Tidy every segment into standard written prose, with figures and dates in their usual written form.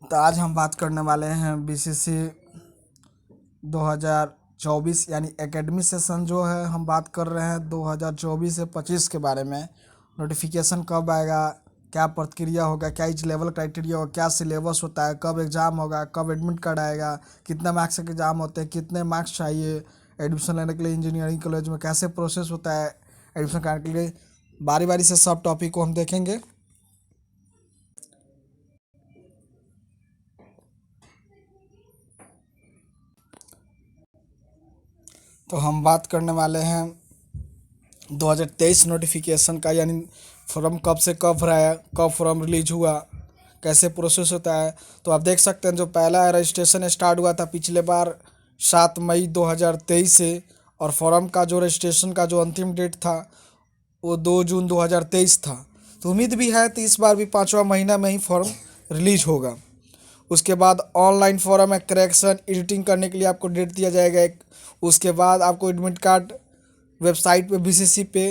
तो आज हम बात करने वाले हैं बीसीसी 2024 यानी एकेडमी सेशन जो है हम बात कर रहे हैं 2024 से 25 के बारे में। नोटिफिकेशन कब आएगा, क्या प्रक्रिया होगा, क्या एज लेवल क्राइटेरिया होगा, क्या सिलेबस होता है, कब एग्ज़ाम होगा, कब एडमिट कार्ड आएगा, कितना मार्क्स के एग्ज़ाम होते हैं, कितने मार्क्स चाहिए एडमिशन लेने के लिए, इंजीनियरिंग कॉलेज में कैसे प्रोसेस होता है एडमिशन कराने के लिए। बारी बारी से सब टॉपिक को हम देखेंगे। तो हम बात करने वाले हैं 2023 नोटिफिकेशन का, यानी फॉर्म कब से कब भराया, कब फॉर्म रिलीज हुआ, कैसे प्रोसेस होता है। तो आप देख सकते हैं जो पहला रजिस्ट्रेशन स्टार्ट हुआ था पिछले बार 7 मई 2023 से, और फॉर्म का जो रजिस्ट्रेशन का जो अंतिम डेट था वो 2 जून 2023 था। तो उम्मीद भी है तो इस बार भी 5वां महीना में ही फॉर्म रिलीज होगा। उसके बाद ऑनलाइन फॉर्म है, करेक्शन एडिटिंग करने के लिए आपको डेट दिया जाएगा एक। उसके बाद आपको एडमिट कार्ड वेबसाइट पे बीसीसी पे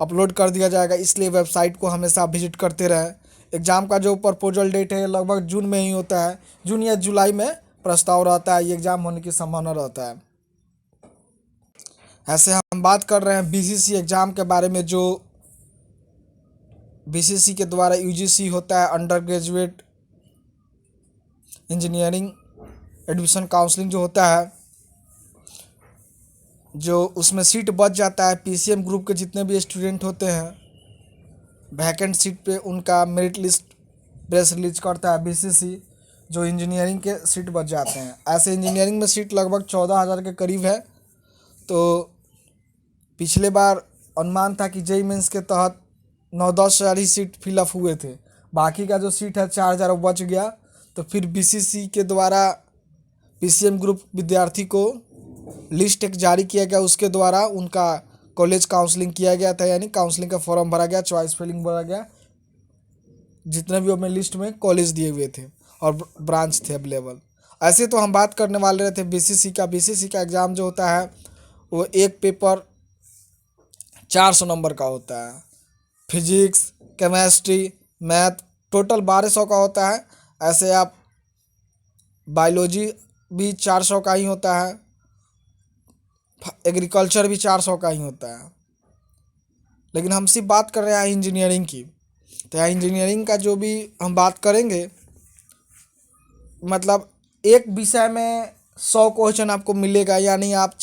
अपलोड कर दिया जाएगा, इसलिए वेबसाइट को हमेशा विजिट करते रहें। एग्ज़ाम का जो प्रपोजल डेट है लगभग जून में ही होता है, जून या जुलाई में प्रस्ताव रहता है, ये एग्ज़ाम होने की संभावना रहता है। ऐसे हम बात कर रहे हैं बीसीसी एग्ज़ाम के बारे में, जो बीसीसी के द्वारा यूजीसी होता है, under graduate engineering admission counselling जो होता है, जो उसमें सीट बच जाता है। पीसीएम ग्रुप के जितने भी स्टूडेंट होते हैं वैकेंट सीट पे उनका मेरिट लिस्ट प्रेस रिलीज करता है बीसीसी, जो इंजीनियरिंग के सीट बच जाते हैं। ऐसे इंजीनियरिंग में सीट लगभग 14,000 के करीब है। तो पिछले बार अनुमान था कि जेई मेंस के तहत 9-10 हज़ार ही सीट फिलअप हुए थे, बाकी का जो सीट है 4,000 बच गया। तो फिर बीसीसी के द्वारा पीसीएम ग्रुप विद्यार्थी को लिस्ट एक जारी किया गया, उसके द्वारा उनका कॉलेज काउंसलिंग किया गया था, यानी काउंसलिंग का फॉर्म भरा गया, चॉइस फिलिंग भरा गया, जितने भी अपने लिस्ट में कॉलेज दिए हुए थे और ब्रांच थे अवेलेबल। ऐसे तो हम बात करने वाले थे बीसीसी का एग्ज़ाम जो होता है वो एक पेपर 400 नंबर का होता है। फिजिक्स, केमिस्ट्री, मैथ टोटल 1200 का होता है। ऐसे आप बायोलॉजी भी 400 का ही होता है, एग्रीकल्चर भी 400 का ही होता है। लेकिन हम सिर्फ बात कर रहे हैं इंजीनियरिंग की। तो यहाँ इंजीनियरिंग का जो भी हम बात करेंगे, मतलब एक विषय में 100 क्वेश्चन आपको मिलेगा, यानी आप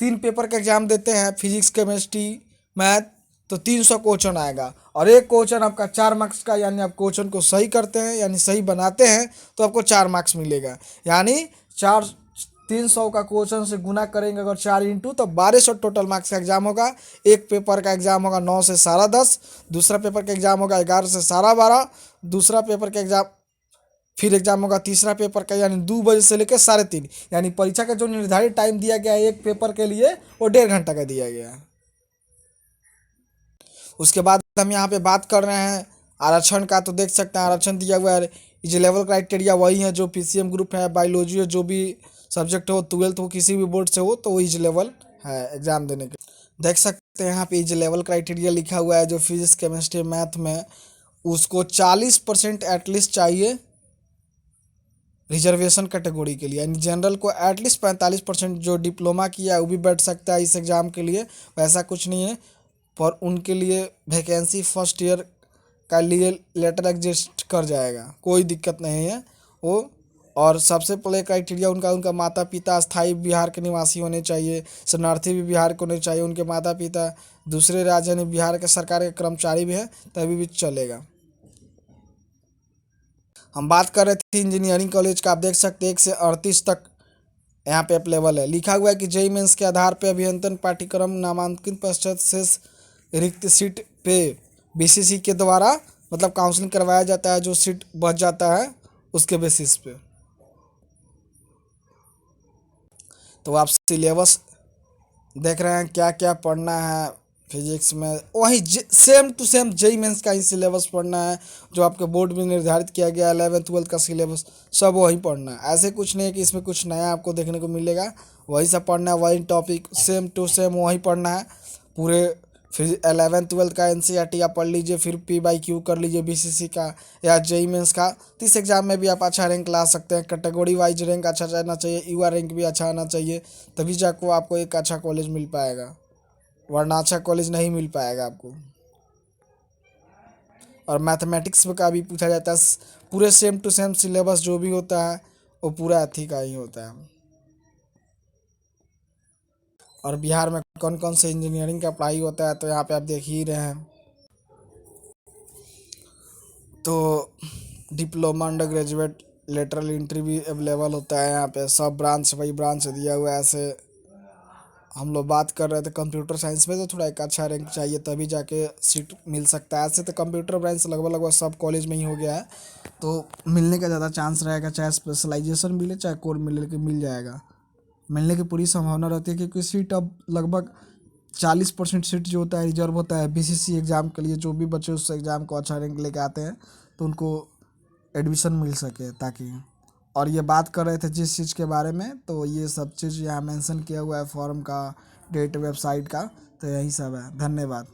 3 पेपर का एग्ज़ाम देते हैं, फिजिक्स, केमिस्ट्री, मैथ, तो 300 क्वेश्चन आएगा। और एक क्वेश्चन आपका 4 मार्क्स का, यानी आप क्वेश्चन को सही करते हैं यानी सही बनाते हैं तो आपको 4 मार्क्स मिलेगा। यानी 300 का क्वेश्चन से गुना करेंगे अगर 4 इंटू, तो 1200 टोटल मार्क्स का एग्ज़ाम होगा। एक पेपर का एग्ज़ाम होगा 9 से 10:30, दूसरा पेपर का एग्ज़ाम होगा 11 से 12:30, दूसरा पेपर का एग्ज़ाम फिर एग्जाम होगा तीसरा पेपर का, यानी 2 बजे से लेकर 3:30, यानी परीक्षा का जो निर्धारित टाइम दिया गया है एक पेपर के लिए वो 1.5 घंटा का दिया गया है। उसके बाद हम यहाँ पे बात कर रहे हैं आरक्षण का। तो देख सकते हैं आरक्षण दिया हुआ है, इज लेवल क्राइटेरिया वही है जो पीसीएम ग्रुप है, बायोलॉजी है, जो भी सब्जेक्ट हो, 12th हो, किसी भी बोर्ड से हो, तो वो इज लेवल है एग्ज़ाम देने के। देख सकते हैं यहाँ पे इज लेवल क्राइटेरिया लिखा हुआ है, जो फिजिक्स, केमिस्ट्री, मैथ में उसको 40% एटलीस्ट चाहिए रिजर्वेशन कैटेगरी के लिए, यानी जनरल को एटलीस्ट 45%, जो डिप्लोमा किया है वो भी बैठ सकता है इस एग्ज़ाम के लिए, वैसा कुछ नहीं है। पर उनके लिए वैकेंसी फर्स्ट ईयर का लिए लेटर एग्जिस्ट कर जाएगा, कोई दिक्कत नहीं है वो। और सबसे पहले क्राइटेरिया उनका माता पिता स्थायी बिहार के निवासी होने चाहिए, शरणार्थी भी बिहार के होने चाहिए, उनके माता पिता दूसरे राज्य यानी बिहार के सरकार के कर्मचारी भी है तभी भी चलेगा। हम बात कर रहे थे इंजीनियरिंग कॉलेज का। आप देख सकते हैं 1 से 38 तक यहाँ पे अवेलेबल है। लिखा हुआ है कि जेई मेंस के आधार पे अभियंत्रण पाठ्यक्रम नामांकन पश्चात शेष रिक्त सीट पे बीसीसी के द्वारा मतलब काउंसलिंग करवाया जाता है, जो सीट बच जाता है उसके बेसिस पे। तो आप सिलेबस देख रहे हैं क्या क्या पढ़ना है। फिजिक्स में वही same to same JEE Mains का ही सिलेबस पढ़ना है, जो आपके बोर्ड में निर्धारित किया गया 11th-12th का सिलेबस सब वही पढ़ना है। ऐसे कुछ नहीं है कि इसमें कुछ नया आपको देखने को मिलेगा, वही सब पढ़ना है, वही टॉपिक सेम टू सेम वही पढ़ना है। पूरे फिर 11th-12th का एनसीईआरटी आप पढ़ लीजिए, फिर PYQ कर लीजिए BCC का या JEE मेंस का। तो इस एग्ज़ाम में भी आप अच्छा रैंक ला सकते हैं। कैटेगरी वाइज रैंक अच्छा जाना चाहिए, युवा रैंक भी अच्छा आना चाहिए, तभी जाकर आपको एक अच्छा कॉलेज मिल पाएगा, वरना अच्छा कॉलेज नहीं मिल पाएगा आपको। और मैथमेटिक्स का भी पूछा जाता है, पूरे सेम टू सेम सिलेबस जो भी होता है वो पूरा अथी का ही होता है। और बिहार में कौन कौन से इंजीनियरिंग का पढ़ाई होता है तो यहाँ पे आप देख ही रहे हैं। तो diploma, under graduate, lateral entry भी अवेलेबल होता है यहाँ पे। सब ब्रांच वही ब्रांच दिया हुआ है। ऐसे हम लोग बात कर रहे थे कंप्यूटर साइंस में, तो थोड़ा एक अच्छा रैंक चाहिए तभी जाके सीट मिल सकता है। ऐसे तो कंप्यूटर ब्रांच लगभग लगभग सब कॉलेज में ही हो गया है, तो मिलने का ज़्यादा चांस रहेगा। चाहे स्पेशलाइजेशन मिले चाहे कोर मिले, लेकिन मिल जाएगा, मिलने की पूरी संभावना रहती है। क्योंकि सीट अब लगभग 40% सीट जो होता है रिजर्व होता है BCC एग्ज़ाम के लिए। जो भी बच्चे उस एग्ज़ाम को अच्छा रैंक लेके आते हैं तो उनको एडमिशन मिल सके ताकि। और ये बात कर रहे थे जिस चीज़ के बारे में, तो ये सब चीज़ यहाँ मेंशन किया हुआ है, फॉर्म का, डेट, वेबसाइट का। तो यही सब है। धन्यवाद।